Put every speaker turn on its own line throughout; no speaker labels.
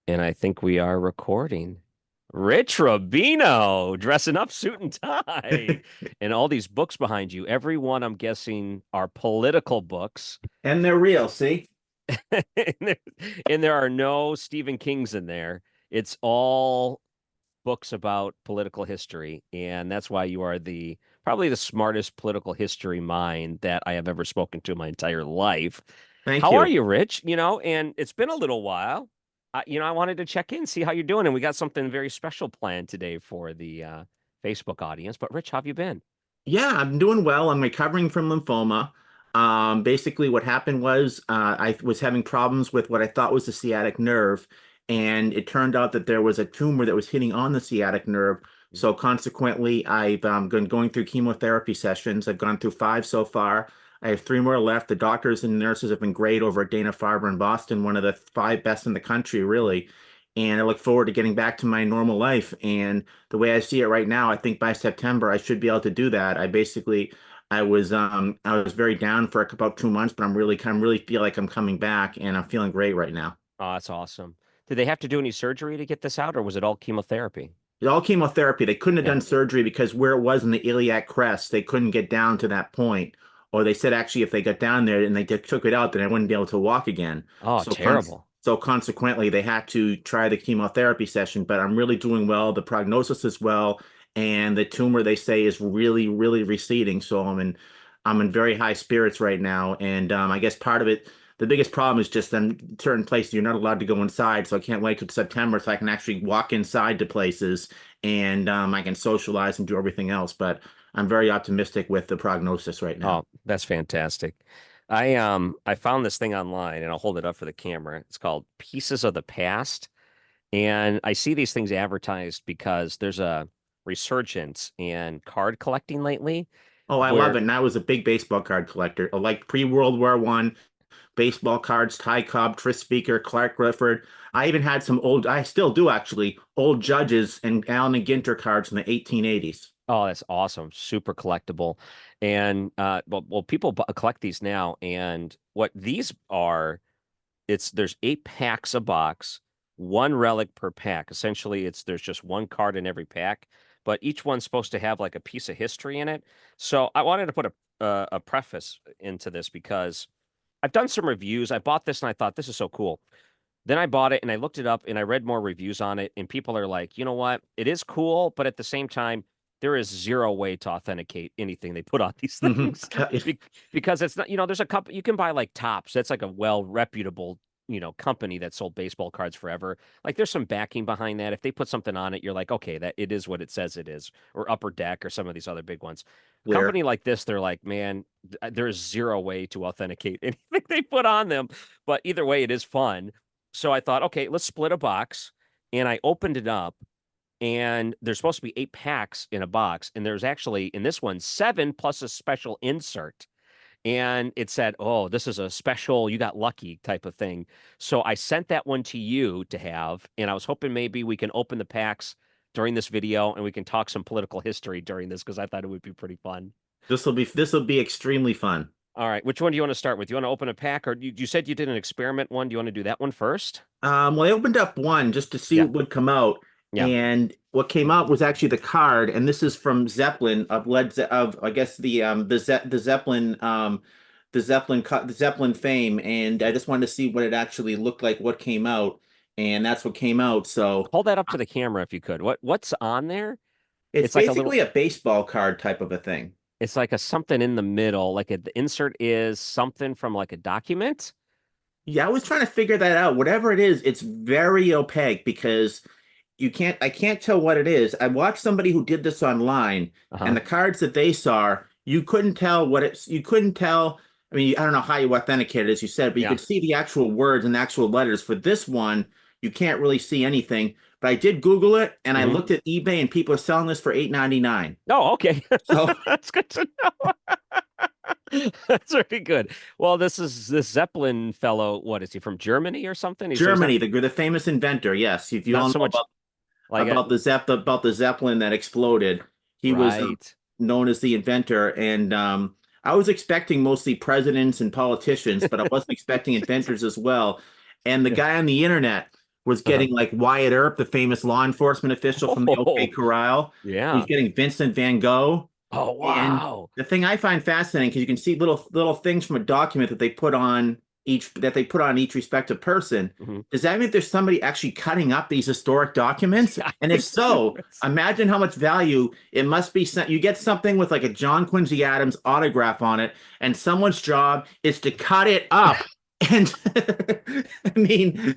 And I think we are recording. Rich Rubino dressing up suit and tie and all these books behind you. Every one, I'm guessing, are political books.
And they're real, see?
and, there, and there are no Stephen Kings in there. It's all books about political history. And that's why you are the probably the smartest political history mind that I have ever spoken to in my entire life.
Thank
How are
you.
you, Rich? And it's been a little while. I wanted to check in, see how you're doing, and we got something very special planned today for the Facebook audience. But Rich, how have you been?
Yeah, I'm doing well. I'm recovering from lymphoma. Basically, what happened was I was having problems with what I thought was the sciatic nerve, and it turned out that there was a tumor that was hitting on the sciatic nerve. So consequently, I've been going through chemotherapy sessions. I've gone through five so far. I have three more left. The doctors and nurses have been great over at Dana-Farber in Boston, one of the five best in the country, really. And I look forward to getting back to my normal life. And the way I see it right now, I think by September I should be able to do that. I was very down for about 2 months, but I'm really feel like I'm coming back and I'm feeling great right now.
Oh, that's awesome. Did they have to do any surgery to get this out, or was it all chemotherapy?
It's all chemotherapy. They couldn't have
Yeah.
done surgery because where it was in the iliac crest, they couldn't get down to that point. Or they said actually if they got down there and they took it out, then I wouldn't be able to walk again.
Oh, terrible.
So consequently, they had to try the chemotherapy session. But I'm really doing well. The prognosis is well, and the tumor they say is really, really receding. So I'm in very high spirits right now. And I guess part of it, the biggest problem is just in certain places you're not allowed to go inside. So I can't wait till September so I can actually walk inside to places and I can socialize and do everything else. But I'm very optimistic with the prognosis right now.
Oh, that's fantastic. I found this thing online and I'll hold it up for the camera. It's called Pieces of the Past. And I see these things advertised because there's a resurgence in card collecting lately
Oh, I love
where
it. And I was a big baseball card collector. I like pre-World War One baseball cards, Ty Cobb, Tris Speaker, Clark Clifford. I even had some I still do actually, old Judges and Allen and Ginter cards from the 1880s.
oh, that's awesome. Super collectible. And well, people collect these now. And what these are, there's 8 packs a box, one relic per pack. Essentially, there's just one card in every pack, but each one's supposed to have like a piece of history in it. So I wanted to put a preface into this because I've done some reviews. I bought this and I thought this is so cool. Then I bought it and I looked it up and I read more reviews on it. And people are like, you know what? It is cool, but at the same time, there is zero way to authenticate anything they put on these
Hmm.
things because it's not, there's a couple, you can buy like Tops. That's like a well reputable, company that sold baseball cards forever. Like there's some backing behind that. If they put something on it, you're like, okay, that it is what it says it is, or Upper Deck or some of these other big ones. A
Clear.
company like this, they're like, man, there's zero way to authenticate anything they put on them. But either way, it is fun. So I thought, okay, let's split a box. And I opened it up, and there's supposed to be 8 packs in a box. And there's actually, in this one, seven plus a special insert. And it said, oh, this is a special, you got lucky type of thing. So I sent that one to you to have. And I was hoping maybe we can open the packs during this video and we can talk some political history during this because I thought it would be pretty fun.
This will be extremely fun.
All right, which one do you want to start with? You want to open a pack, or you said you did an experiment one? Do you want to do that one first?
Well, I opened up one just to see
Yeah,
what would come out,
yeah.
and what came out was actually the card, and this is from Zeppelin of I guess the Zeppelin fame, and I just wanted to see what it actually looked like, what came out, and that's what came out. So
Hold that up to the camera if you could. What's on there?
it's
It's like a little.
basically a baseball card type of a thing.
It's like a something in the middle. The insert is something from like a document.
Yeah, I was trying to figure that out. Whatever it is, it's very opaque because I can't tell what it is. I watched somebody who did this online, and
Uh-huh.
the cards that they saw, you couldn't tell. I mean, I don't know how you authenticate it, as you said, but you
Yeah.
could see the actual words and the actual letters. For this one, you can't really see anything. But I did Google it, and I
Hmm.
looked at eBay, and people are selling this for $8.99.
Oh, okay.
So
That's good to know. That's very good. Well, this Zeppelin fellow. What is he from Germany or something? So he's not
Germany, the famous inventor, yes, if you
not
all
so
know
much like a
about the Zeppelin that exploded. He was
right.
known as the inventor, and I was expecting mostly presidents and politicians, but I wasn't expecting inventors as well. And the guy on the internet was
Uh-huh.
getting like Wyatt Earp, the famous law enforcement official from the OK
Oh,
Corral. He was
yeah.
getting Vincent Van Gogh.
Oh,
And
wow.
the thing I find fascinating, because you can see little things from a document that they put on each respective person.
Mhm.
Does that mean there's somebody actually cutting up these historic documents?
I
And if
think there
so,
is.
imagine how much value it must be sent. You get something with like a John Quincy Adams autograph on it, and someone's job is to cut it up. And I mean,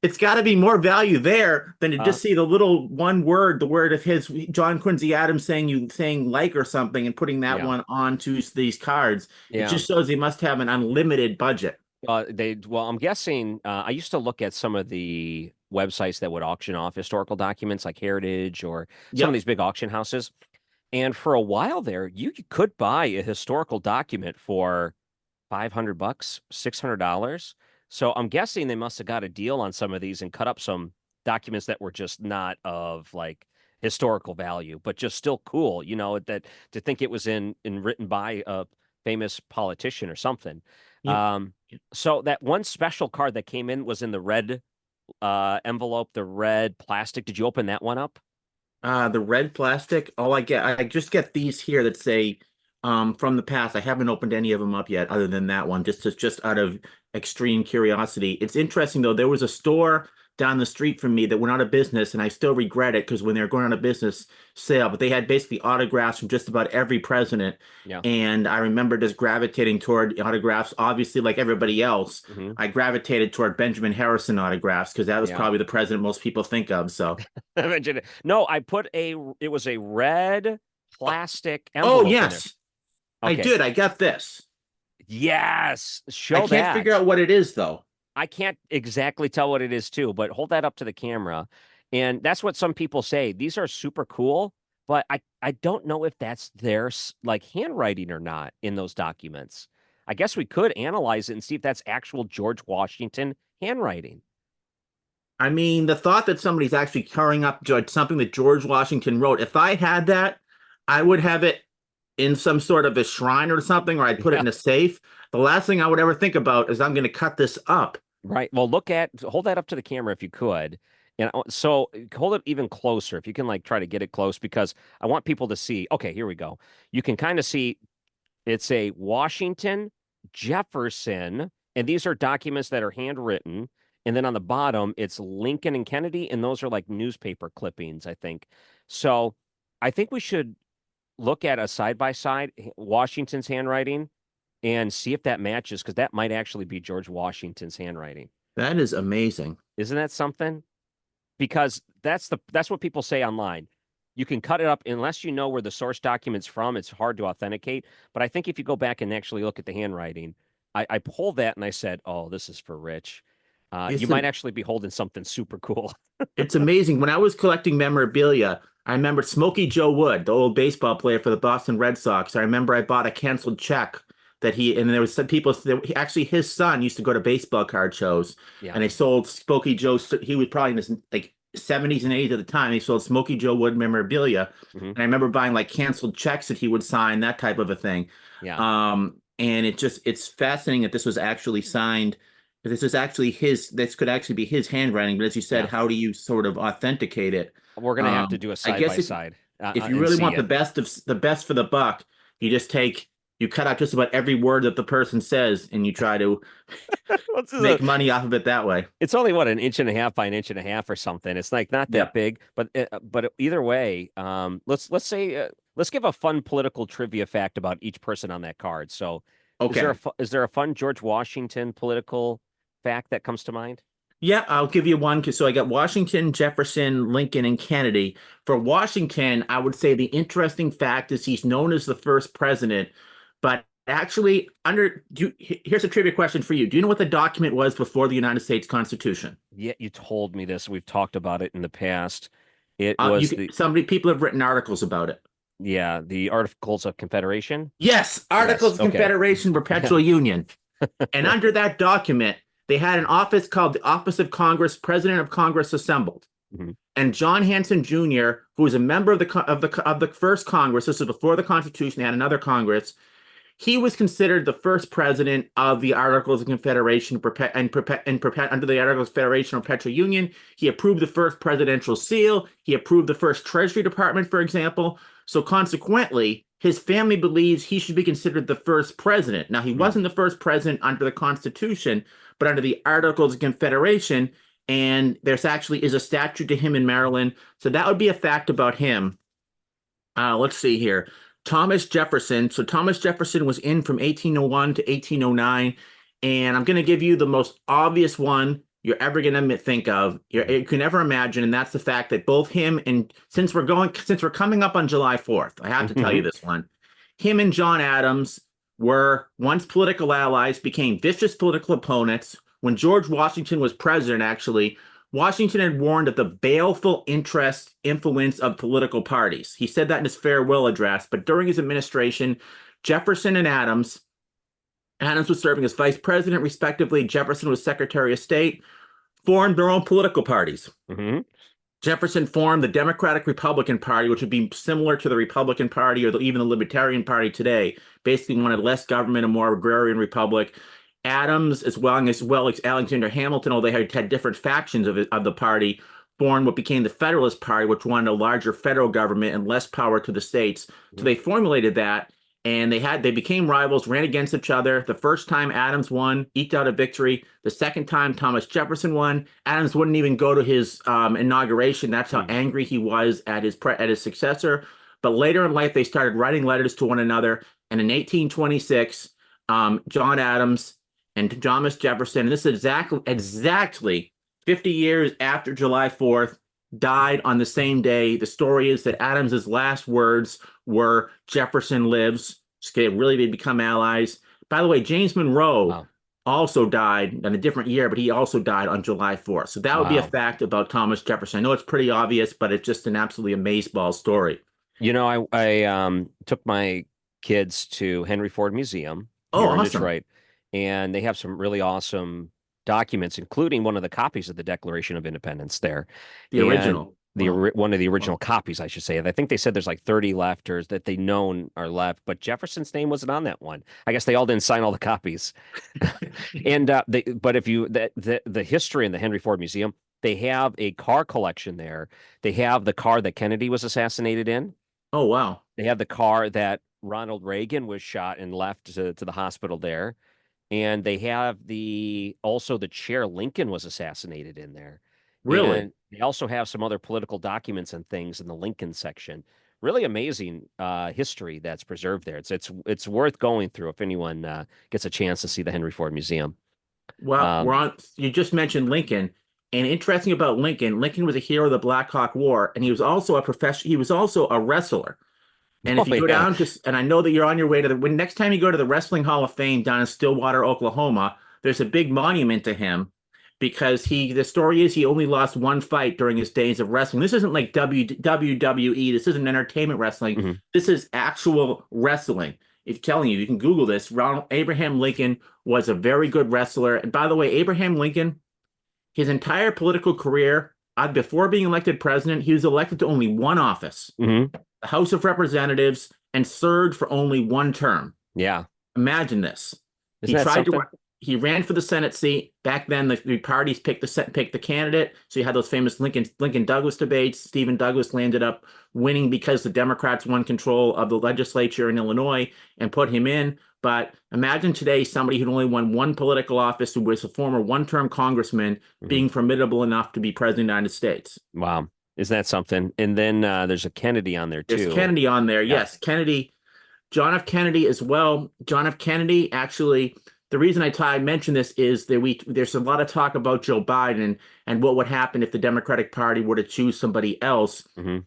it's got to be more value there than to
Uh,
just see the little one word, the word of his John Quincy Adams saying like or something and putting that
yeah.
one onto these cards. It
Yeah.
just shows they must have an unlimited budget.
Well, I'm guessing, I used to look at some of the websites that would auction off historical documents like Heritage or some of
Yep.
these big auction houses. And for a while there, you could buy a historical document for 500 bucks, $600. So I'm guessing they must have got a deal on some of these and cut up some documents that were just not of like historical value, but just still cool, that to think it was in written by a famous politician or something.
Yep.
Um, so that one special card that came in was in the red envelope, the red plastic. Did you open that one up?
The red plastic. I just get these here that say from the past. I haven't opened any of them up yet, other than that one, just out of extreme curiosity. It's interesting though. There was a store down the street from me that went out of business, and I still regret it because when they were going out of business sale, but they had basically autographs from just about every president.
Yeah.
And I remember just gravitating toward autographs. Obviously, like everybody else,
Hmm.
I gravitated toward Benjamin Harrison autographs because that was
Yeah.
probably the president most people think of. So.
Imagine it. No, it was a red plastic
Oh,
envelope in there.
yes, I
Okay.
did. I got this.
Yes.
I
Show
can't figure
that.
out what it is, though.
I can't exactly tell what it is too, but hold that up to the camera. And that's what some people say. These are super cool, but I don't know if that's their like handwriting or not in those documents. I guess we could analyze it and see if that's actual George Washington handwriting.
I mean, the thought that somebody's actually carrying up something that George Washington wrote, if I had that, I would have it in some sort of a shrine or something, or I'd put it
Yeah.
in a safe. The last thing I would ever think about is I'm going to cut this up.
Right. Well, hold that up to the camera if you could. And so hold it even closer if you can like try to get it close because I want people to see. Okay, here we go. You can kind of see it's a Washington, Jefferson, and these are documents that are handwritten. And then on the bottom, it's Lincoln and Kennedy, and those are like newspaper clippings, I think. So I think we should look at a side by side Washington's handwriting and see if that matches because that might actually be George Washington's handwriting.
That is amazing.
Isn't that something? Because that's what people say online. You can cut it up unless you know where the source document's from. It's hard to authenticate. But I think if you go back and actually look at the handwriting, I pulled that and I said, "Oh, this is for Rich." You
It's
might
a,
actually be holding something super cool.
it's amazing. When I was collecting memorabilia, I remembered Smokey Joe Wood, the old baseball player for the Boston Red Sox. I remember I bought a canceled check and there was some people, actually his son used to go to baseball card shows
Yeah.
and they sold Smokey Joe. He was probably in his like 70s and 80s at the time. He sold Smokey Joe Wood memorabilia.
Hmm.
And I remember buying like canceled checks that he would sign, that type of a thing.
Yeah.
And it's fascinating that this was actually signed. This could actually be his handwriting, but as you said,
Yeah.
how do you sort of authenticate it?
We're gonna have to do a
I
side
guess
by side
if you
and
really
see
want
it.
the best for the buck, you cut out just about every word that the person says, and you try to
What's
make money off of it that way.
It's only what an inch and a half by an inch and a half or something. It's like not that
Yep.
big, but either way, let's say let's give a fun political trivia fact about each person on that card. So,
Okay.
is there a fun George Washington political fact that comes to mind?
Yeah, I'll give you one. So I got Washington, Jefferson, Lincoln, and Kennedy. For Washington, I would say the interesting fact is he's known as the first president, but actually, here's a trivia question for you. Do you know what the document was before the United States Constitution?
Yeah, you told me this. We've talked about it in the past. It was
People have written articles about it.
the Articles of Confederation.
Yes, Articles
Yes.
of
Okay.
Confederation, Perpetual Union. And under that document, they had an office called the Office of Congress, President of Congress assembled.
Mhm.
And John Hanson Jr., who was a member of the first Congress, this was before the Constitution, they had another Congress. He was considered the first president of the Articles of Confederation under the Articles of Federation or Perpetual Union. He approved the first presidential seal. He approved the first Treasury Department, for example. So consequently, his family believes he should be considered the first president. Now, he
Mm.
wasn't the first president under the Constitution, but under the Articles of Confederation. And there's actually is a statue to him in Maryland. So that would be a fact about him. Let's see here. Thomas Jefferson. So Thomas Jefferson was in from 1801 to 1809. And I'm going to give you the most obvious one you're ever going to think of. You can never imagine. And that's the fact that both him and since we're coming up on July 4th, I have to tell you
Mhm.
this one. Him and John Adams were once political allies, became vicious political opponents. When George Washington was president, actually, Washington had warned of the baleful influence of political parties. He said that in his farewell address, but during his administration, Jefferson and Adams was serving as vice president, respectively. Jefferson was Secretary of State, formed their own political parties.
Mhm.
Jefferson formed the Democratic Republican Party, which would be similar to the Republican Party or even the Libertarian Party today. Basically, wanted less government and more agrarian republic. Adams, as well as Alexander Hamilton, although they had different factions of the party, formed what became the Federalist Party, which wanted a larger federal government and less power to the states. So they formulated that, and they became rivals, ran against each other. The first time Adams won, eked out a victory. The second time Thomas Jefferson won. Adams wouldn't even go to his inauguration. That's how
Mhm.
angry he was at his successor. But later in life, they started writing letters to one another. And in 1826, John Adams and Thomas Jefferson, and this is exactly 50 years after July 4th, died on the same day. The story is that Adams's last words were "Jefferson lives." Okay, really, they become allies. By the way, James Monroe
Wow.
also died in a different year, but he also died on July 4th. So that would be a
Wow.
fact about Thomas Jefferson. I know it's pretty obvious, but it's just an absolutely amazeball story.
I took my kids to Henry Ford Museum
Oh,
here in
awesome.
Detroit, and they have some really awesome documents, including one of the copies of the Declaration of Independence there,
The
and
original. Wow.
one of the original
Wow.
copies, I should say. I think they said there's like 30 left, or that they known are left, but Jefferson's name wasn't on that one. I guess they all didn't sign all the copies. And but if you the history in the Henry Ford Museum, they have a car collection there. They have the car that Kennedy was assassinated in.
Oh, wow.
They have the car that Ronald Reagan was shot and left to the hospital there. And they have also the chair Lincoln was assassinated in there.
Really?
And they also have some other political documents and things in the Lincoln section. Really amazing history that's preserved there. It's worth going through if anyone gets a chance to see the Henry Ford Museum.
Well,
Um,
you just mentioned Lincoln. And interesting about Lincoln, Lincoln was a hero of the Black Hawk War, and he was also a wrestler. And
oh
if you go
yeah.
down to, and I know that you're on your way to when next time you go to the Wrestling Hall of Fame down in Stillwater, Oklahoma, there's a big monument to him because the story is he only lost one fight during his days of wrestling. This isn't like WWE. This isn't entertainment wrestling.
Mhm.
This is actual wrestling. If telling you, you can Google this. Abraham Lincoln was a very good wrestler. And by the way, Abraham Lincoln, his entire political career, before being elected president, he was elected to only one office,
Mhm.
the House of Representatives, and served for only one term.
Yeah.
Imagine this.
Isn't
He
that
tried to
something?
he ran for the Senate seat. Back then, the parties picked the candidate. So you had those famous Lincoln Douglas debates. Stephen Douglas landed up winning because the Democrats won control of the legislature in Illinois and put him in. But imagine today somebody who'd only won one political office, who was a former one-term congressman,
Mhm.
being formidable enough to be president of the United States.
Wow. Isn't that something? And then there's a Kennedy on there
There's
too.
Kennedy on there.
Yeah.
Yes, Kennedy. John F. Kennedy as well. John F. Kennedy, actually, the reason I mention this is that there's a lot of talk about Joe Biden and what would happen if the Democratic Party were to choose somebody else.
Hmm.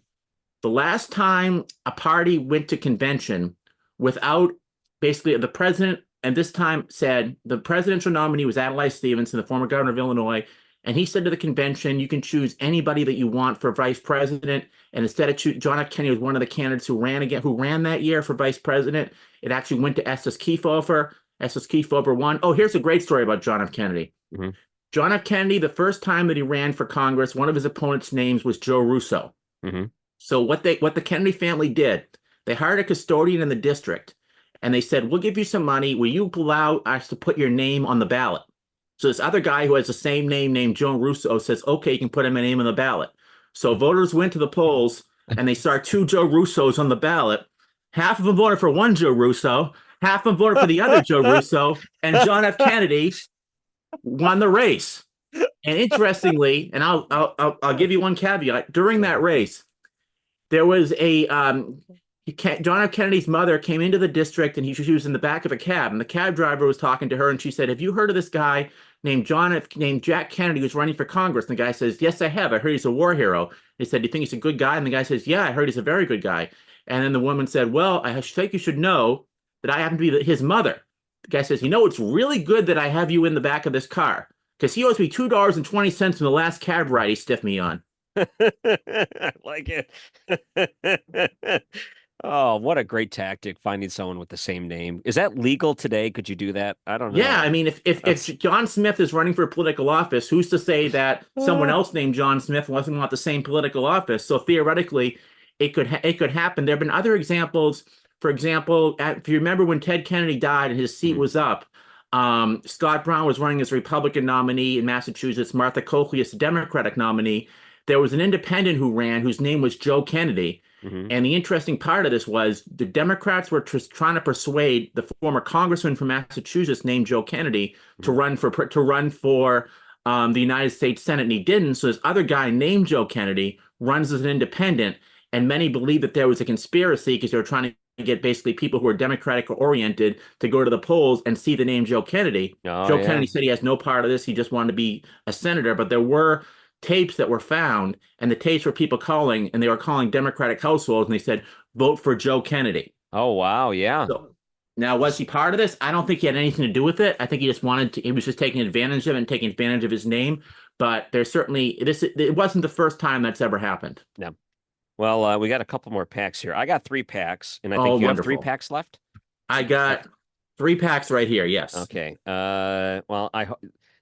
The last time a party went to convention without basically the president, and this time said the presidential nominee was Adlai Stevenson, the former governor of Illinois, and he said to the convention, "You can choose anybody that you want for vice president." And instead of John F. Kennedy was one of the candidates who ran that year for vice president. It actually went to Estes Kefauver. Estes Kefauver won. Oh, here's a great story about John F. Kennedy.
Hmm.
John F. Kennedy, the first time that he ran for Congress, one of his opponents' names was Joe Russo.
Hmm.
So what the Kennedy family did, they hired a custodian in the district, and they said, "We'll give you some money. Will you allow us to put your name on the ballot?" So this other guy who has the same name named Joe Russo says, "Okay, you can put my name on the ballot." So voters went to the polls and they saw two Joe Russos on the ballot. Half of them voted for one Joe Russo, half of them voted for the other Joe Russo, and John F. Kennedy won the race. And interestingly, and I'll give you one caveat, during that race, there was a John F. Kennedy's mother came into the district and she was in the back of a cab, and the cab driver was talking to her, and she said, "Have you heard of this guy named Jack Kennedy who's running for Congress?" And the guy says, "Yes, I have. I heard he's a war hero." They said, "Do you think he's a good guy?" And the guy says, "Yeah, I heard he's a very good guy." And then the woman said, "Well, I think you should know that I happen to be his mother." The guy says, "It's really good that I have you in the back of this car because he owes me $2.20 from the last cab ride he stiffed me on."
I like it. Oh, what a great tactic, finding someone with the same name. Is that legal today? Could you do that? I don't
Yeah, I
know.
mean, if
That's
John Smith is running for political office, who's to say that someone else named John Smith doesn't want the same political office? So theoretically, it could happen. There have been other examples. For example, if you remember when Ted Kennedy died and his seat
Mhm,
was up, Scott Brown was running as a Republican nominee in Massachusetts. Martha Coakley as the Democratic nominee. There was an independent who ran whose name was Joe Kennedy.
mhm,
And the interesting part of this was the Democrats were trying to persuade the former congressman from Massachusetts named Joe Kennedy
mhm.
to run for the United States Senate, and he didn't. So this other guy named Joe Kennedy runs as an independent, and many believe that there was a conspiracy because they were trying to get basically people who are Democratic oriented to go to the polls and see the name Joe Kennedy.
Oh
Joe
yeah.
Kennedy said he has no part of this; he just wanted to be a senator. But there were tapes that were found, and the tapes were people calling, and they were calling Democratic households, and they said, "Vote for Joe Kennedy."
Oh wow, yeah.
So now, was
S-
he part of this? I don't think he had anything to do with it. I think he just wanted to, he was just taking advantage of it and taking advantage of his name. But there's certainly it wasn't the first time that's ever happened.
Yeah. Well, we got a couple more packs here. I got 3 packs, and I
Oh,
think you have three
wonderful.
packs left.
I
Okay.
got 3 packs right here. Yes.
Okay. Well,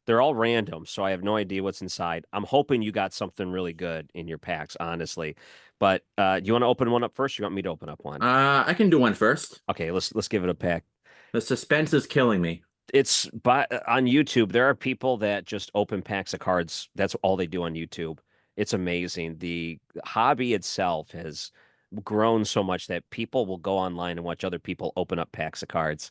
they're all random, so I have no idea what's inside. I'm hoping you got something really good in your packs, honestly. But you want to open one up first? You want me to open up one?
I can do one first.
Okay, let's give it a pack.
The suspense is killing me.
It's by on YouTube. There are people that just open packs of cards. That's all they do on YouTube. It's amazing. The hobby itself has grown so much that people will go online and watch other people open up packs of cards.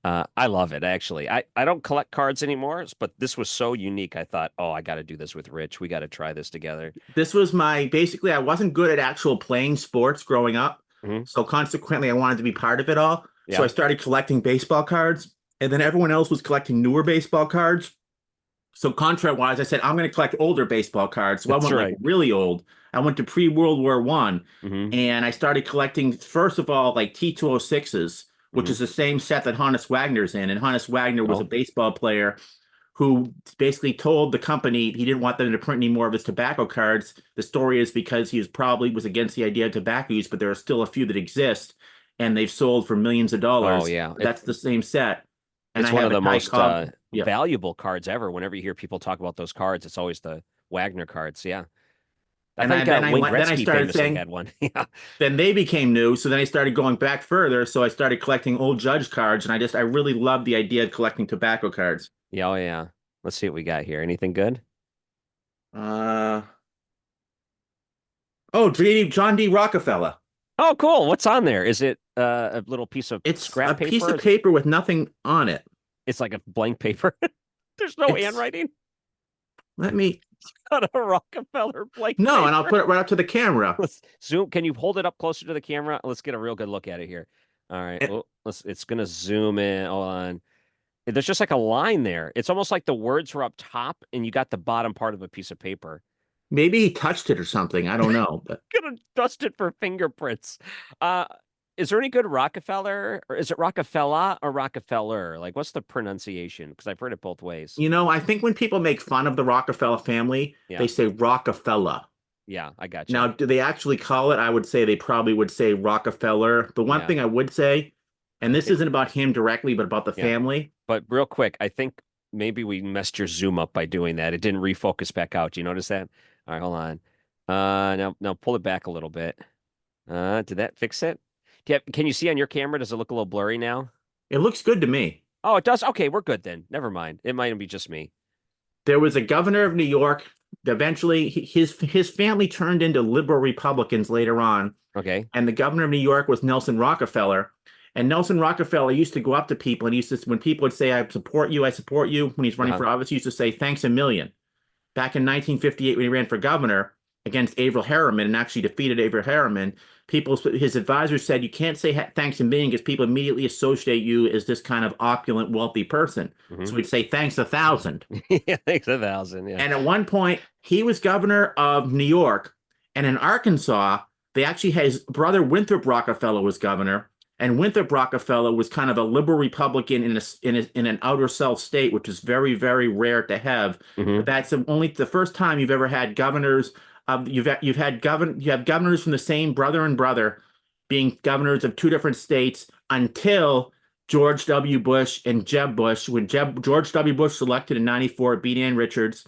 I love it, actually. I don't collect cards anymore, but this was so unique. I thought, oh, I got to do this with Rich. We got to try this together.
This was my basically, I wasn't good at actual playing sports growing up.
Hmm.
So consequently, I wanted to be part of it all. So
Yeah,
I started collecting baseball cards, and then everyone else was collecting newer baseball cards. So contract-wise, I said I'm going to collect older baseball cards. So I
that's
went like
right.
really old. I went to pre-World War One,
Hmm.
and I started collecting first of all like T206s, which
Hmm.
is the same set that Hannes Wagner's in. And Hannes Wagner was a
Oh,
baseball player who basically told the company he didn't want them to print any more of his tobacco cards. The story is because he was probably was against the idea of tobacco use, but there are still a few that exist, and they've sold for millions of
oh
dollars.
yeah.
That's the same set, and I
It's one
have
of
a
the
Ty
most
Cobb. Yeah.
valuable cards ever. Whenever you hear people talk about those cards, it's always the Wagner cards. Yeah. I
And
think Wayne
then I
Gretzky
started
famously
saying
had one. Yeah.
then they became new, so then I started going back further. So I started collecting old Judge cards, and I really loved the idea of collecting tobacco cards.
Yeah, oh yeah. Let's see what we got here. Anything good?
Uh John D. Rockefeller.
Oh, cool. What's on there? Is it a little piece of
It's a
scrap
piece
paper?
of paper with nothing on it.
It's like a blank paper. There's no
It's
handwriting
let me
on a Rockefeller blank
No, and I'll
paper.
put it right up to the camera.
Let's zoom. Can you hold it up closer to the camera? Let's get a real good look at it here. All right.
And
Well, it's gonna zoom in. Hold on. There's just like a line there. It's almost like the words were up top and you got the bottom part of a piece of paper.
maybe he touched it or something. I don't know. But
Gonna dust it for fingerprints. Uh, is there any good Rockefeller, or is it Rockefeller or Rockefeller? Like, what's the pronunciation? Because I've heard it both ways.
I think when people make fun of the Rockefeller family,
Yeah,
they say Rockefeller.
yeah, I
Now,
gotcha.
do they actually call it? I would say they probably would say Rockefeller. The one
Yeah,
thing I would say, and this
it,
isn't about him directly, but about the
yeah.
family.
But real quick, I think maybe we messed your zoom up by doing that. It didn't refocus back out. Do you notice that? All right, hold on. Now pull it back a little bit. Did that fix it? Can you see on your camera? Does it look a little blurry now?
It looks good to me.
Oh, it does. Okay, we're good then. Never mind. It might be just me.
There was a governor of New York. Eventually, his family turned into liberal Republicans later on,
Okay.
and the governor of New York was Nelson Rockefeller. And Nelson Rockefeller used to go up to people and he used to, when people would say, I support you," when he's running
Uh-huh.
for office, he used to say, "Thanks a million." Back in 1958, when he ran for governor against Averell Harriman and actually defeated Averell Harriman, his advisors said, "You can't say thanks a million because people immediately associate you as this kind of opulent, wealthy person."
Hmm.
So he'd say, "Thanks 1,000."
Yeah, thanks 1,000. Yeah.
And at one point, he was governor of New York. And in Arkansas, they actually had his brother Winthrop Rockefeller was governor. And Winthrop Rockefeller was kind of a liberal Republican in an outer South state, which is very, very rare to have. But
Hmm.
that's only the first time you've ever had governors. You have governors from the same brother and brother being governors of two different states until George W. Bush and Jeb Bush. When George W. Bush was elected in '94, beat Ann Richards,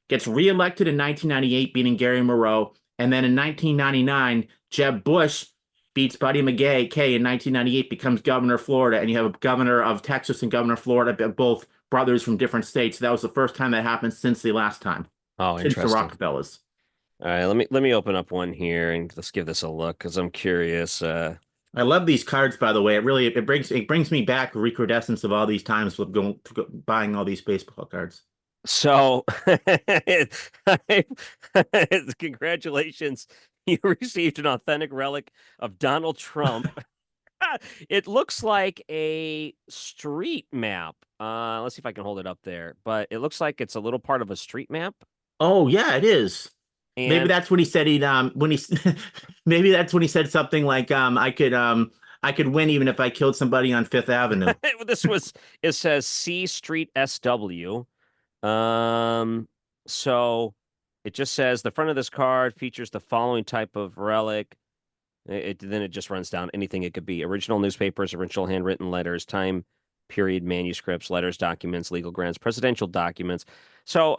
gets reelected in 1998, beating Gary Moreau, and then in 1999, Jeb Bush beats Buddy McKay in 1998, becomes governor of Florida, and you have a governor of Texas and governor of Florida, both brothers from different states. That was the first time that happened since the last time,
Oh,
since the
interesting.
Rockefellers.
All right, let me open up one here and let's give this a look because I'm curious.
I love these cards, by the way. It brings me back recrudescence of all these times with buying all these baseball cards.
So, congratulations. You received an authentic relic of Donald Trump. It looks like a street map. Let's see if I can hold it up there. But it looks like it's a little part of a street map.
Oh yeah, it is. Maybe
And
that's when he said he'd when he maybe that's when he said something like I could win even if I killed somebody on Fifth Avenue.
it says C Street SW. Um, so it just says the front of this card features the following type of relic. Then it just runs down anything it could be: original newspapers, original handwritten letters, time period manuscripts, letters, documents, legal grants, presidential documents. So,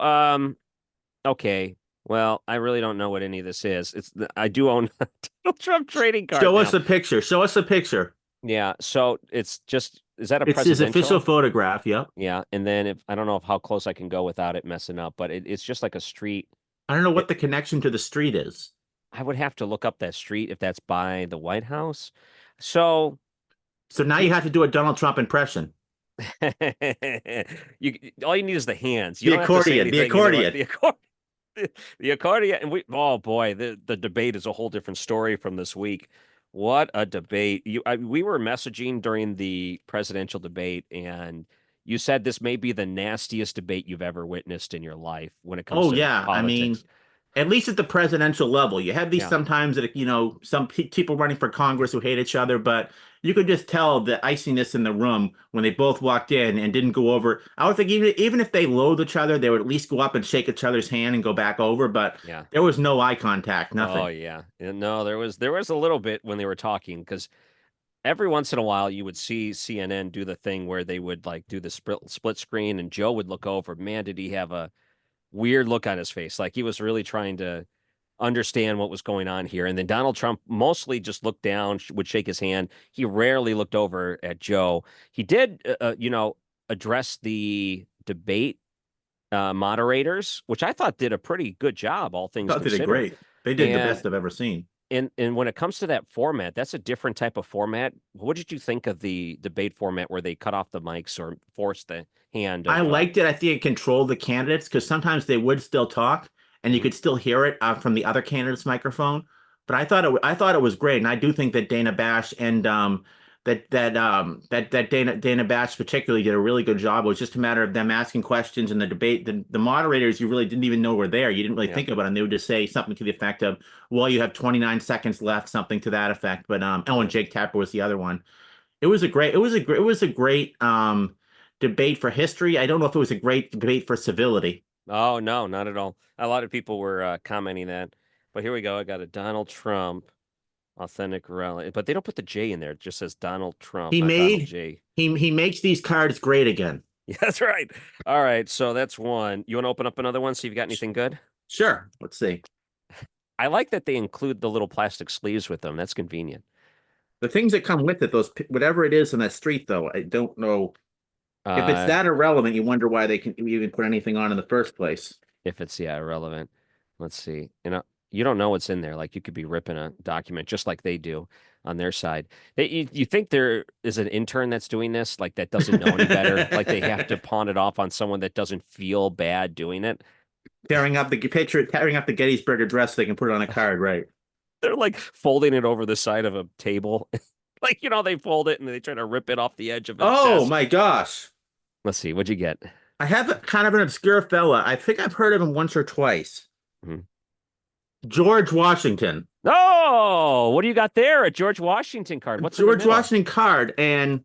okay. Well, I really don't know what any of this is. I do own a Donald Trump trading card
Show us
now.
a picture. Show us a picture.
Yeah. So it's just, is that a
It's his official
presidential?
photograph. Yep.
Yeah. And then if I don't know if how close I can go without it messing up, but it's just like a street.
I don't know what
It,
the connection to the street is.
I would have to look up that street if that's by the White House. So
So now you
you
have to do a Donald Trump impression.
you all you need is the hands. You
The
don't have to say
accordion. The
anything either way.
accordion.
The accordion, and we oh boy, the debate is a whole different story from this week. What a debate. We were messaging during the presidential debate, and you said this may be the nastiest debate you've ever witnessed in your life when it comes
Oh
to
yeah. I mean,
politics.
at least at the presidential level, you have these
Yeah.
sometimes that some people running for Congress who hate each other, but you could just tell the iciness in the room when they both walked in and didn't go over. I would think even if they loathe each other, they would at least go up and shake each other's hand and go back over. But
Yeah.
there was no eye contact,
Oh
nothing.
yeah. No, there was a little bit when they were talking because every once in a while you would see CNN do the thing where they would like do the split screen and Joe would look over. Man, did he have a weird look on his face. Like he was really trying to understand what was going on here. And then Donald Trump mostly just looked down, would shake his hand. He rarely looked over at Joe. He did, address the debate moderators, which I thought did a pretty good job, all
I
things
thought they did
considered.
great. They did the
And
best I've ever seen.
and when it comes to that format, that's a different type of format. What did you think of the debate format where they cut off the mics or force the hand
I
of
liked it. I think it controlled the candidates because sometimes they would still talk and you
mhm,
could still hear it from the other candidate's microphone. But I thought it was great, and I do think that Dana Bash and that Dana Bash particularly did a really good job. It was just a matter of them asking questions and the debate. The moderators you really didn't even know were there. You didn't really
yeah.
think about it. And they would just say something to the effect of, "Well, you have 29 seconds left," something to that effect. But oh, and
Yeah.
Jake Tapper was the other one. It was a great debate for history. I don't know if it was a great debate for civility.
Oh, no, not at all. A lot of people were commenting that. But here we go. I got a Donald Trump authentic rally. But they don't put the J in there. It just says Donald Trump,
He
not Donald
made
J.
he makes these cards great again.
Yeah, that's right. All right. So that's one. You want to open up another one? See if you got anything good?
Sure. Let's see.
I like that they include the little plastic sleeves with them. That's convenient.
The things that come with it, those whatever it is in that street, though, I don't know if it's
Uh,
that irrelevant. You wonder why they can even put anything on in the first place.
if it's yeah, irrelevant. Let's see. You don't know what's in there. Like you could be ripping a document just like they do on their side. You think there is an intern that's doing this, like that doesn't know any better? Like they have to pawn it off on someone that doesn't feel bad doing it.
Tearing up the Gettysburg Address so they can put it on a card, right?
They're like folding it over the side of a table. Like, they fold it and they try to rip it off the edge of a
Oh
desk.
my gosh.
Let's see, what'd you get?
I have kind of an obscure fella. I think I've heard of him once or twice.
Mhm.
George Washington.
Oh, what do you got there? A George Washington card. What's in the
George
middle?
Washington card, and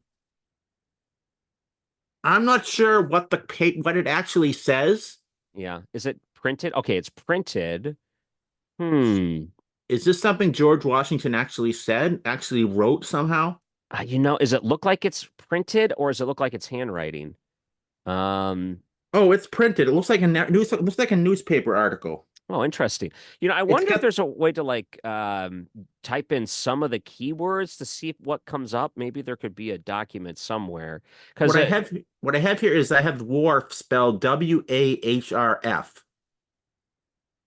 I'm not sure what it actually says.
Yeah. Is it printed? Okay, it's printed. Hmm.
Is this something George Washington actually said, actually wrote somehow?
Does it look like it's printed or does it look like it's handwriting? Um,
Oh, it's printed. It looks like it looks like a newspaper article.
oh, interesting. I
It's
wonder if
got
there's a way to like type in some of the keywords to see what comes up. Maybe there could be a document somewhere. Because
what I have here is I have wharf spelled WAHRF.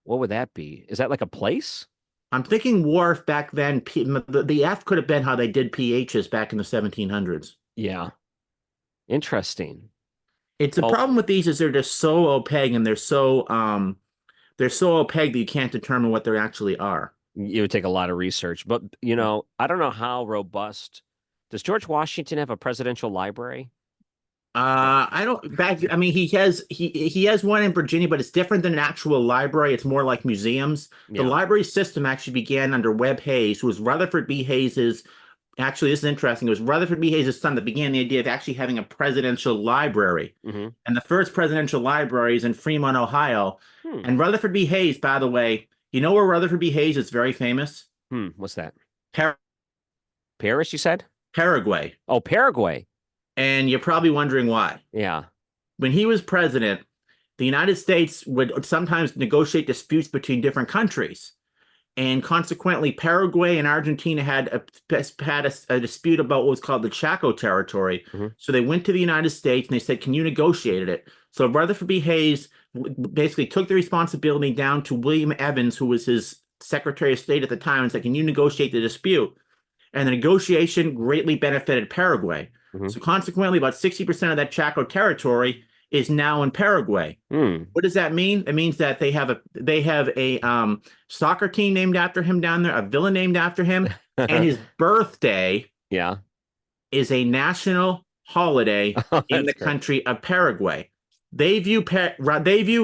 what would that be? Is that like a place?
I'm thinking wharf back then. The F could have been how they did PHs back in the 1700s.
Yeah. Interesting.
It's the
Well,
problem with these is they're just so opaque and they're so opaque that you can't determine what they actually are.
it would take a lot of research, but I don't know how robust. Does George Washington have a presidential library?
I don't back. I mean, he has one in Virginia, but it's different than an actual library. It's more like museums. The
Yeah.
library system actually began under Webb Hayes, who was Rutherford B. Hayes's. Actually, this is interesting. It was Rutherford B. Hayes' son that began the idea of actually having a presidential library.
Hmm.
And the first presidential library is in Fremont, Ohio.
Hmm.
And Rutherford B. Hayes, by the way, you know where Rutherford B. Hayes is very famous?
Hmm. What's that?
Par
Paris, you said?
Paraguay.
Oh, Paraguay.
And you're probably wondering why.
Yeah.
When he was president, the United States would sometimes negotiate disputes between different countries. And consequently, Paraguay and Argentina had a dispute about what was called the Chaco territory.
Hmm.
So they went to the United States and they said, "Can you negotiate it?" So Rutherford B. Hayes basically took the responsibility down to William Evans, who was his Secretary of State at the time, and said, "Can you negotiate the dispute?" And the negotiation greatly benefited Paraguay.
Hmm.
So consequently, about 60% of that Chaco territory is now in Paraguay.
Hmm.
What does that mean? It means that they have a soccer team named after him down there, a villa named after him, and his birthday
Yeah.
is a national holiday
Oh,
in
that's
the
great.
country of Paraguay. They view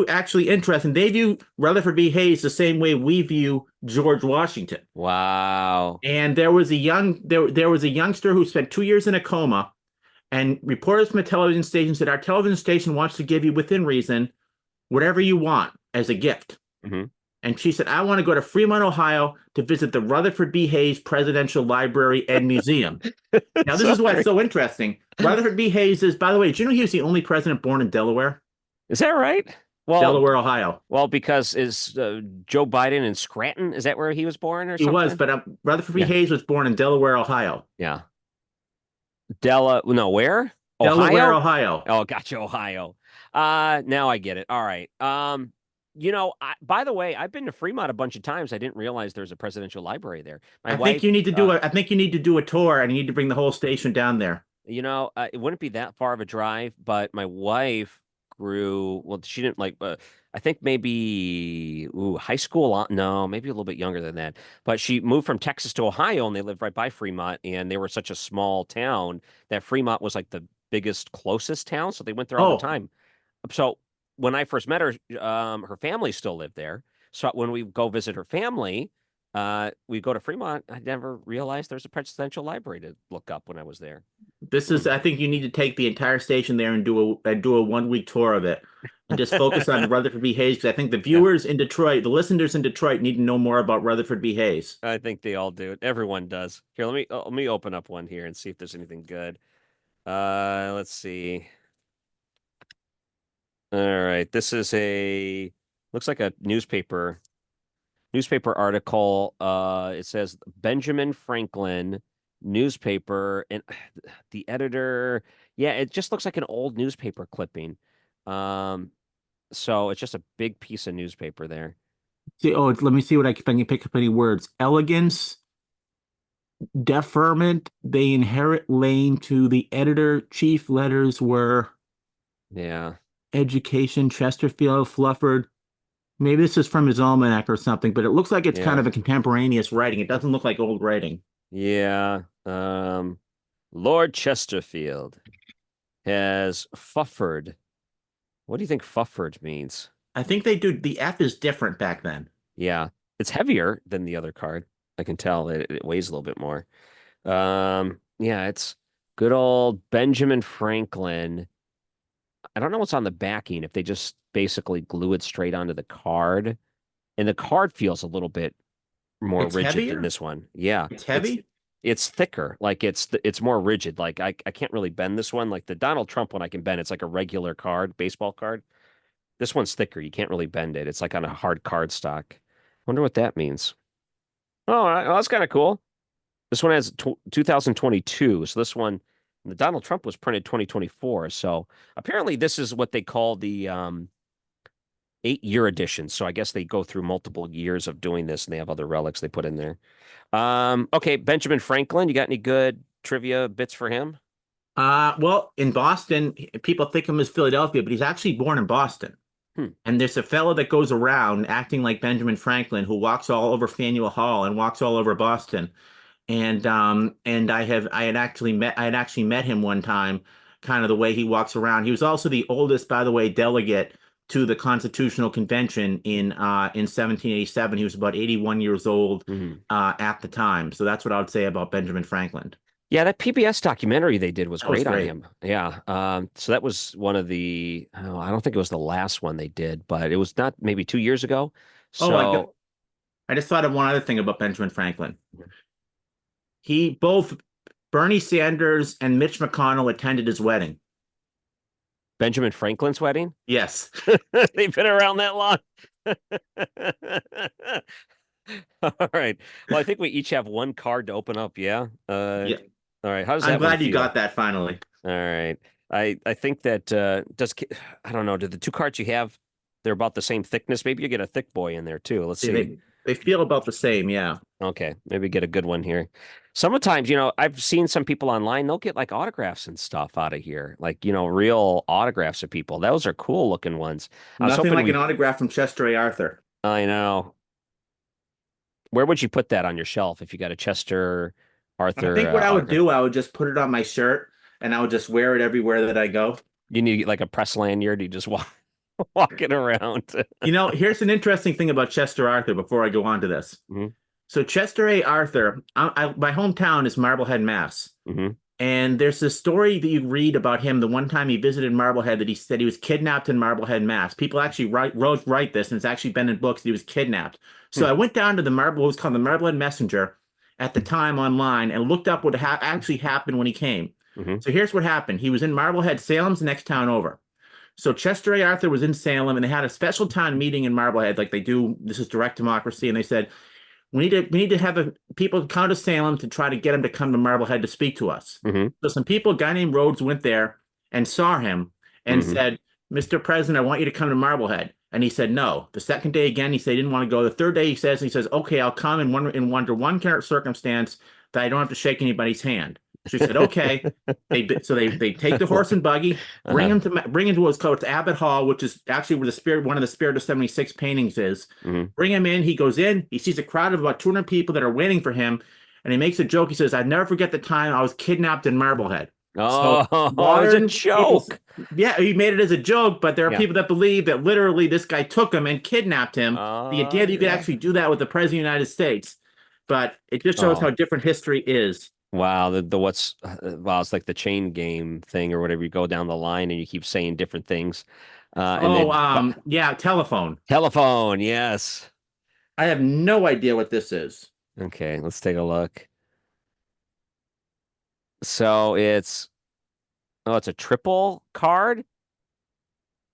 actually interesting. They view Rutherford B. Hayes the same way we view George Washington.
Wow.
And there was a youngster who spent 2 years in a coma, and reporters from a television station said, "Our television station wants to give you, within reason, whatever you want as a gift."
Hmm.
And she said, "I want to go to Fremont, Ohio to visit the Rutherford B. Hayes Presidential Library and Museum." Now, this
So
is why it's
great.
so interesting. Rutherford B. Hayes is, by the way, did you know he was the only president born in Delaware?
Is that right? Well,
Delaware, Ohio.
because is Joe Biden in Scranton? Is that where he was born or
He was,
something?
but Rutherford B.
Yeah.
Hayes was born in Delaware, Ohio.
Yeah. No, where?
Delaware,
Ohio?
Ohio.
Oh, gotcha, Ohio. Now I get it. All right. By the way, I've been to Fremont a bunch of times. I didn't realize there's a presidential library there. My wife,
I think you need to do a tour and you need to bring the whole station down there.
it wouldn't be that far of a drive, but my wife well, she didn't like, I think maybe, high school. No, maybe a little bit younger than that. But she moved from Texas to Ohio and they lived right by Fremont. And they were such a small town that Fremont was like the biggest, closest town. So they went there all the
Oh,
time. So when I first met her, her family still lived there. So when we go visit her family, we go to Fremont. I never realized there's a presidential library to look up when I was there. Hmm.
I think you need to take the entire station there and do a 1 week tour of it and just focus on Rutherford B. Hayes because I think the
Yeah,
viewers in Detroit, the listeners in Detroit need to know more about Rutherford B. Hayes.
I think they all do. Everyone does. Here, let me open up one here and see if there's anything good. Let's see. All right, this is a looks like a newspaper article. It says Benjamin Franklin newspaper, and the editor, yeah, it just looks like an old newspaper clipping. Um, so it's just a big piece of newspaper there.
See, oh, let me see what if I can pick up any words. Elegance, deferment, they inherit lane to the editor. Chief letters were
Yeah,
education, Chesterfield, Flufford. Maybe this is from his almanac or something, but it looks like it's kind
yeah,
of a contemporaneous writing. It doesn't look like old writing.
yeah. Lord Chesterfield has fuffered. What do you think fuffered means?
I think they do. The F is different back then.
Yeah, it's heavier than the other card. I can tell it weighs a little bit more. Yeah, it's good old Benjamin Franklin. I don't know what's on the backing, if they just basically glue it straight onto the card. And the card feels a little bit more
It's
rigid than
heavier.
this one. Yeah,
It's
it's
heavy.
it's thicker. Like it's more rigid. Like I can't really bend this one. Like the Donald Trump one I can bend. It's like a regular card, baseball card. This one's thicker. You can't really bend it. It's like on a hard card stock. Wonder what that means. Oh, well, that's kind of cool. This one has 2022. So this one, the Donald Trump was printed 2024. So apparently this is what they call the 8-year edition. So I guess they go through multiple years of doing this and they have other relics they put in there. Okay, Benjamin Franklin, you got any good trivia bits for him?
Well, in Boston, people think of him as Philadelphia, but he's actually born in Boston.
Hmm.
And there's a fellow that goes around acting like Benjamin Franklin who walks all over Faneuil Hall and walks all over Boston. And I had actually met him one time, kind of the way he walks around. He was also the oldest, by the way, delegate to the Constitutional Convention in 1787. He was about 81 years old
Mhm.
at the time. So that's what I would say about Benjamin Franklin.
Yeah, that PBS documentary they did was
That was
great on
great.
him. Yeah. So that was one of the, oh, I don't think it was the last one they did, but it was not maybe 2 years ago.
Oh,
So,
I just thought of one other thing about Benjamin Franklin. He both Bernie Sanders and Mitch McConnell attended his wedding.
Benjamin Franklin's wedding?
Yes.
They've been around that long. All right. Well, I think we each have one card to open up. Yeah.
Yeah.
All right. How does
I'm
that one
glad you got
feel?
that finally.
All right. I think that I don't know, do the two cards you have, they're about the same thickness? Maybe you get a thick boy in there too. Let's
They,
see.
they they feel about the same, yeah.
Okay, maybe get a good one here. Sometimes, I've seen some people online, they'll get like autographs and stuff out of here, like, real autographs of people. Those are cool looking ones. I was
Nothing
hoping
like an
we,
autograph from Chester A. Arthur.
I know. Where would you put that on your shelf if you got a Chester
I
Arthur
think what I would
autograph?
do, I would just put it on my shirt and I would just wear it everywhere that I go.
You need to get like a press lanyard. You just walk walking around.
Here's an interesting thing about Chester Arthur before I go on to this.
Hmm.
So Chester A. Arthur, my hometown is Marblehead, Mass.
Hmm.
And there's this story that you read about him the one time he visited Marblehead that he said he was kidnapped in Marblehead, Mass. People actually write this, and it's actually been in books that he was kidnapped. So I went down to what was called the Marblehead Messenger at the time online and looked up what actually happened when he came.
Hmm.
So here's what happened. He was in Marblehead, Salem's the next town over. So Chester A. Arthur was in Salem, and they had a special town meeting in Marblehead, like they do. This is direct democracy, and they said we need to have people come to Salem to try to get him to come to Marblehead to speak to us.
Hmm.
So some people, a guy named Rhodes, went there and saw him and
Hmm.
said, "Mr. President, I want you to come to Marblehead." And he said no. The second day again, he said he didn't want to go. The third day, he says, "Okay, I'll come under one circumstance that I don't have to shake anybody's hand." So he said, "Okay." They take the horse and buggy,
Uh-huh.
bring him to what's called Abbott Hall, which is actually where one of the Spirit of 76 paintings is.
Hmm.
Bring him in. He goes in. He sees a crowd of about 200 people that are waiting for him, and he makes a joke. He says, "I never forget the time I was kidnapped in Marblehead." So
Oh, it's a
modern people,
joke.
yeah, he made it as a joke, but there are
Yeah.
people that believe that literally this guy took him and kidnapped him. The idea that you could
Yeah.
actually do that with the President of the United States, but it just shows how
Oh,
different history is.
wow. The what's wow, it's like the chain game thing or whatever. You go down the line and you keep saying different things. And
Oh,
then
yeah, telephone.
telephone, yes.
I have no idea what this is.
Okay, let's take a look. So it's a triple card.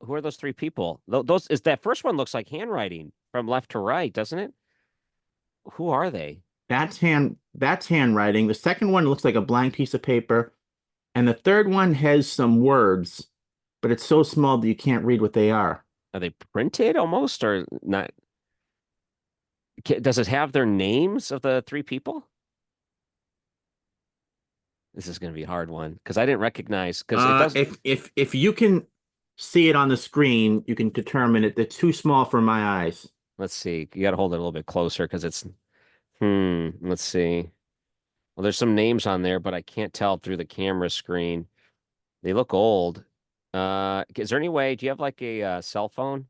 Who are those three people? Those is that first one looks like handwriting from left to right, doesn't it? Who are they?
That's handwriting. The second one looks like a blank piece of paper, and the third one has some words, but it's so small that you can't read what they are.
Are they printed almost or not? Does it have their names of the three people? This is going to be a hard one because I didn't recognize because it does.
If you can see it on the screen, you can determine it. It's too small for my eyes.
Let's see. You got to hold it a little bit closer because it's. Let's see. Well, there's some names on there, but I can't tell through the camera screen. They look old. Is there any way? Do you have like a cell phone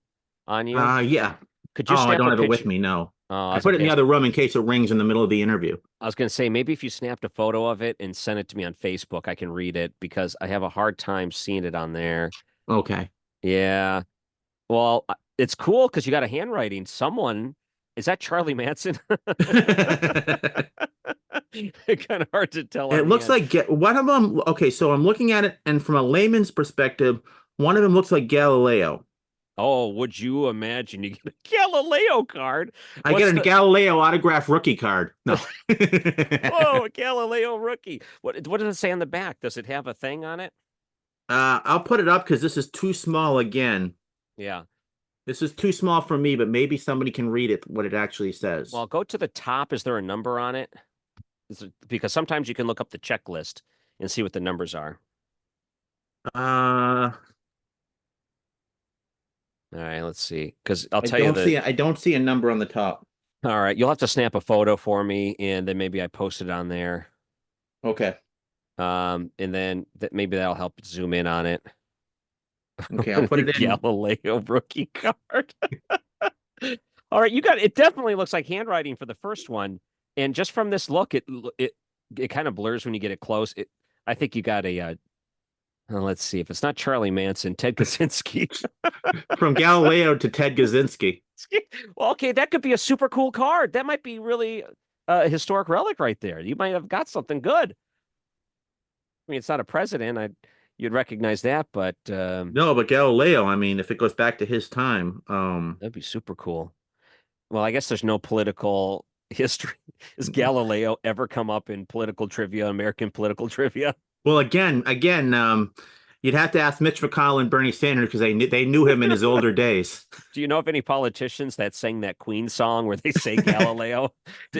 on you?
Yeah.
Could
Oh,
you
I
snap
don't
a
have it
picture?
with me. No,
Oh,
I
that's
put it in
okay.
the other room in case it rings in the middle of the interview.
I was gonna say maybe if you snapped a photo of it and sent it to me on Facebook, I can read it because I have a hard time seeing it on there.
Okay.
Yeah. Well, it's cool because you got a handwriting. Someone, is that Charlie Manson? Kind of hard to tell
It
on
looks
hand.
like one of them. Okay, so I'm looking at it, and from a layman's perspective, one of them looks like Galileo.
Oh, would you imagine you get a Galileo card?
I
What's
get a
the
Galileo autograph rookie card. No.
Oh, a Galileo rookie. What does it say on the back? Does it have a thing on it?
I'll put it up because this is too small again.
Yeah.
This is too small for me, but maybe somebody can read it, what it actually says.
Well, go to the top. Is there a number on it? Because sometimes you can look up the checklist and see what the numbers are.
Uh,
All right, let's see. Because I'll tell you that.
I don't see a number on the top.
All right, you'll have to snap a photo for me, and then maybe I post it on there.
Okay.
And then maybe that'll help zoom in on it.
Okay, I'll put
The
it in.
Galileo rookie card. All right, you got it. Definitely looks like handwriting for the first one, and just from this look, it kind of blurs when you get it close. I think you got a. Let's see if it's not Charlie Manson, Ted Kaczynski.
From Galileo to Ted Kaczynski.
Well, okay, that could be a super cool card. That might be really a historic relic right there. You might have got something good. I mean, it's not a president. You'd recognize that, but
No, but Galileo, I mean, if it goes back to his time,
that'd be super cool. Well, I guess there's no political history. Has Galileo ever come up in political trivia, American political trivia?
well, you'd have to ask Mitch McConnell and Bernie Sanders because they knew him in his older days.
Do you know of any politicians that sang that Queen song where they say Galileo?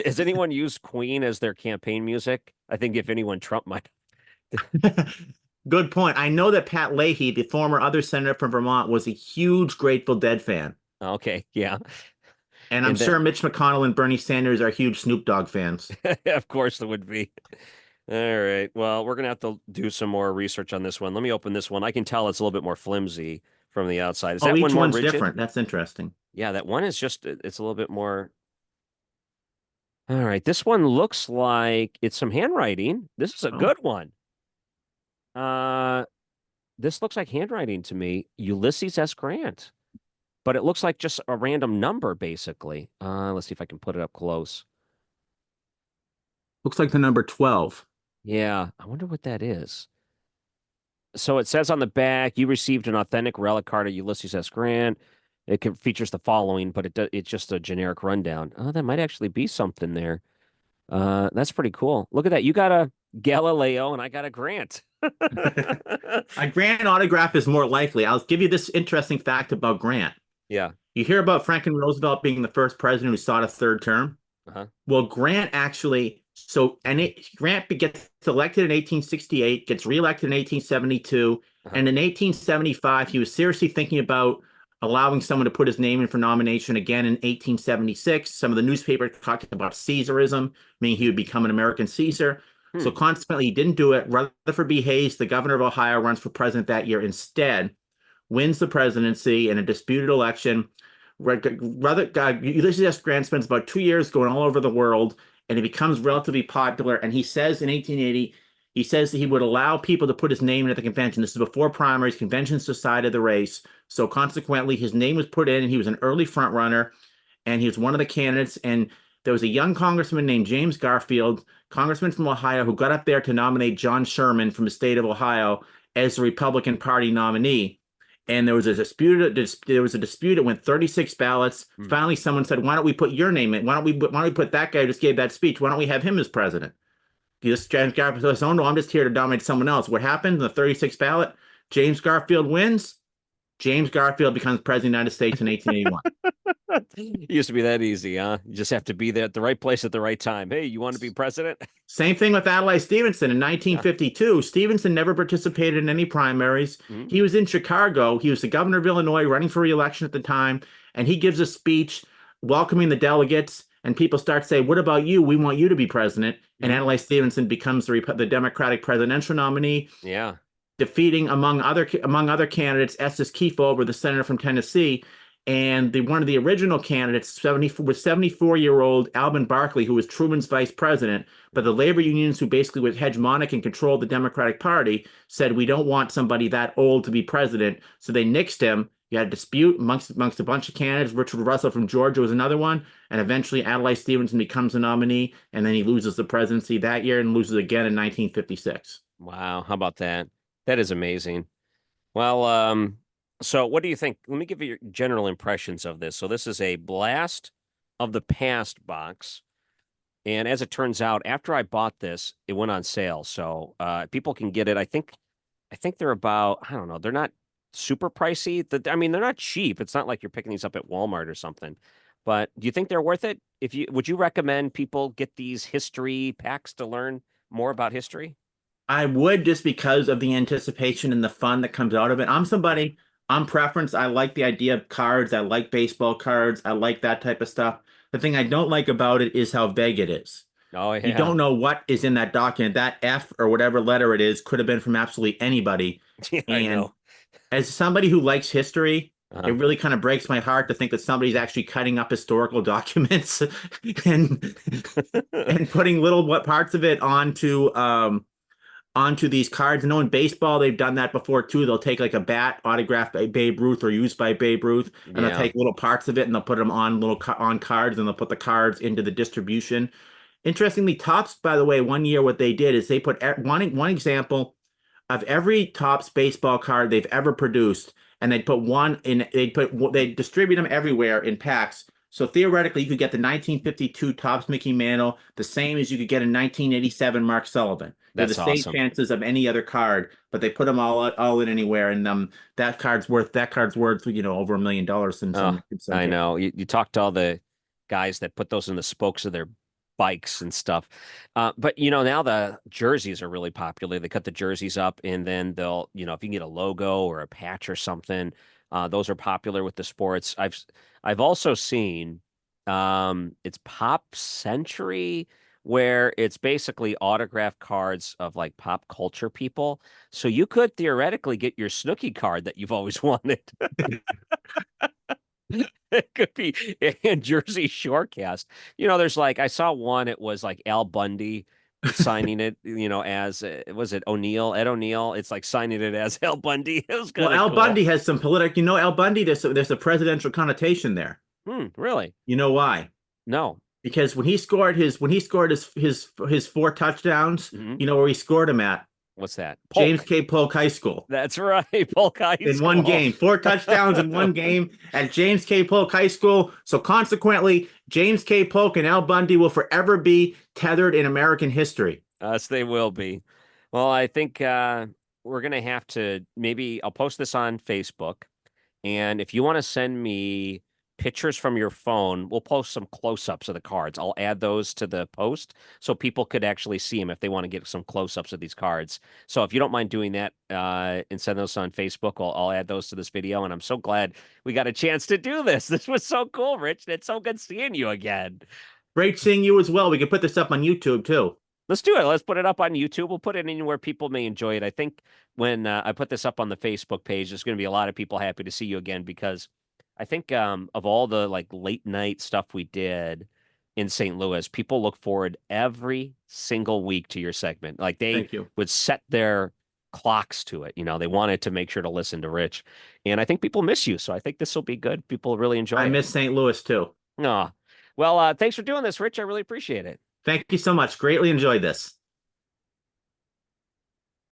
Has anyone used Queen as their campaign music? I think if anyone, Trump might.
Good point. I know that Pat Leahy, the former other senator from Vermont, was a huge Grateful Dead fan.
Okay, yeah.
And I'm
And then,
sure Mitch McConnell and Bernie Sanders are huge Snoop Dogg fans.
of course, there would be. All right. Well, we're gonna have to do some more research on this one. Let me open this one. I can tell it's a little bit more flimsy from the outside. Is
Oh,
that one
each
more
one's
rigid?
different. That's interesting.
Yeah, that one is just it's a little bit more. All right. This one looks like it's some handwriting. This is a
Oh,
good one. Uh, this looks like handwriting to me. Ulysses S. Grant, but it looks like just a random number, basically. Let's see if I can put it up close.
looks like the number 12.
Yeah, I wonder what that is. So it says on the back, you received an authentic relic card of Ulysses S. Grant. Features the following, but it's just a generic rundown. Oh, that might actually be something there. That's pretty cool. Look at that. You got a Galileo and I got a Grant.
A Grant autograph is more likely. I'll give you this interesting fact about Grant.
Yeah.
You hear about Franklin Roosevelt being the first president who sought a third term?
Uh-huh.
Well, Grant actually, Grant gets elected in 1868, gets reelected in 1872,
Uh-huh.
and in 1875, he was seriously thinking about allowing someone to put his name in for nomination again in 1876. Some of the newspapers talked about Caesarism, meaning he would become an American Caesar. So
Hmm.
consequently, he didn't do it. Rutherford B. Hayes, the governor of Ohio, runs for president that year instead, wins the presidency in a disputed election. Ulysses S. Grant spends about 2 years going all over the world, and he becomes relatively popular. And he says in 1880, he says that he would allow people to put his name in at the convention. This is before primaries. Conventions decided the race. So consequently, his name was put in, and he was an early front runner, and he was one of the candidates. And there was a young congressman named James Garfield, congressman from Ohio, who got up there to nominate John Sherman from the state of Ohio as the Republican Party nominee. and there was a dispute. It went 36 ballots.
Hmm.
Finally, someone said, "Why don't we put your name in? Why don't we put that guy who just gave that speech? Why don't we have him as president?" James Garfield says, "Oh no, I'm just here to dominate someone else." What happened in the 36 ballot? James Garfield wins. James Garfield becomes president of the United States in 1881.
It used to be that easy, huh? You just have to be there at the right place at the right time. Hey, you want to be president?
Same thing with Adlai Stevenson in
Yeah.
1952. Stevenson never participated in any primaries.
Mhm.
He was in Chicago. He was the governor of Illinois running for re-election at the time, and he gives a speech welcoming the delegates, and people start saying, "What about you? We want you to be president." And
Mhm.
Adlai Stevenson becomes the Democratic presidential nominee,
Yeah.
defeating among other candidates Estes Kefauver, the senator from Tennessee, and the one of the original candidates 74-year-old Alvin Barkley, who was Truman's vice president. But the labor unions, who basically were hegemonic and controlled the Democratic Party, said we don't want somebody that old to be president, so they nixed him. You had a dispute amongst a bunch of candidates. Richard Russell from Georgia was another one, and eventually Adlai Stevenson becomes a nominee, and then he loses the presidency that year and loses again in 1956.
Wow. How about that? That is amazing. Well, so what do you think? Let me give you your general impressions of this. So this is a blast of the past box. And as it turns out, after I bought this, it went on sale. So people can get it. I think they're about, I don't know, they're not super pricey. I mean, they're not cheap. It's not like you're picking these up at Walmart or something. But do you think they're worth it? If you would you recommend people get these history packs to learn more about history?
I would, just because of the anticipation and the fun that comes out of it. I'm preference. I like the idea of cards. I like baseball cards. I like that type of stuff. The thing I don't like about it is how vague it is.
Oh
You
yeah.
don't know what is in that document. That F or whatever letter it is could have been from absolutely anybody.
Yeah, I
And
know.
as somebody who likes history, it
Uh-huh.
really kind of breaks my heart to think that somebody's actually cutting up historical documents and and putting little what parts of it onto these cards. I know in baseball they've done that before too. They'll take like a bat autographed by Babe Ruth or used by Babe Ruth, and they'll
Yeah.
take little parts of it and they'll put them on on cards, and they'll put the cards into the distribution. Interestingly, Topps, by the way, one year what they did is they put one example of every Topps baseball card they've ever produced, and they'd put one in. They distribute them everywhere in packs. So theoretically, you could get the 1952 Topps Mickey Mantle the same as you could get a 1987 Mark Sullivan. They're the
That's
same
awesome.
chances of any other card, but they put them all in anywhere, and that card's worth over $1 million in
Oh,
some
I
cases.
know. You talk to all the guys that put those in the spokes of their bikes and stuff. But now the jerseys are really popular. They cut the jerseys up and then they'll, if you can get a logo or a patch or something, those are popular with the sports. I've also seen it's Pop Century where it's basically autographed cards of like pop culture people. So you could theoretically get your Snooki card that you've always wanted. It could be in Jersey Shorecast. There's like I saw one. It was like Al Bundy signing it. As was it O'Neill, Ed O'Neill? It's like signing it as Al Bundy. It was
Well,
kind of
Al
cool.
Bundy has some political. Al Bundy. There's a presidential connotation there.
Really?
You know why?
No.
Because when he scored his four touchdowns,
Hmm.
you know where he scored them at?
What's that?
James
Polk.
K. Polk High School.
That's right. Polk High
In one
School.
game, four touchdowns in one game at James K. Polk High School. So consequently, James K. Polk and Al Bundy will forever be tethered in American history.
Yes, they will be. Well, I think we're gonna have to maybe I'll post this on Facebook. And if you want to send me pictures from your phone, we'll post some close-ups of the cards. I'll add those to the post so people could actually see them if they want to get some close-ups of these cards. So if you don't mind doing that and send those on Facebook, I'll add those to this video. And I'm so glad we got a chance to do this. This was so cool, Rich. It's so good seeing you again.
Great seeing you as well. We can put this up on YouTube too.
Let's do it. Let's put it up on YouTube. We'll put it anywhere people may enjoy it. I think when I put this up on the Facebook page, there's going to be a lot of people happy to see you again because I think of all the like late night stuff we did in St. Louis, people look forward every single week to your segment. Like they
Thank you.
would set their clocks to it. They wanted to make sure to listen to Rich. And I think people miss you. So I think this will be good. People really enjoy
I
it.
miss St. Louis too.
Aw. Well, thanks for doing this, Rich. I really appreciate it.
Thank you so much. Greatly enjoyed this.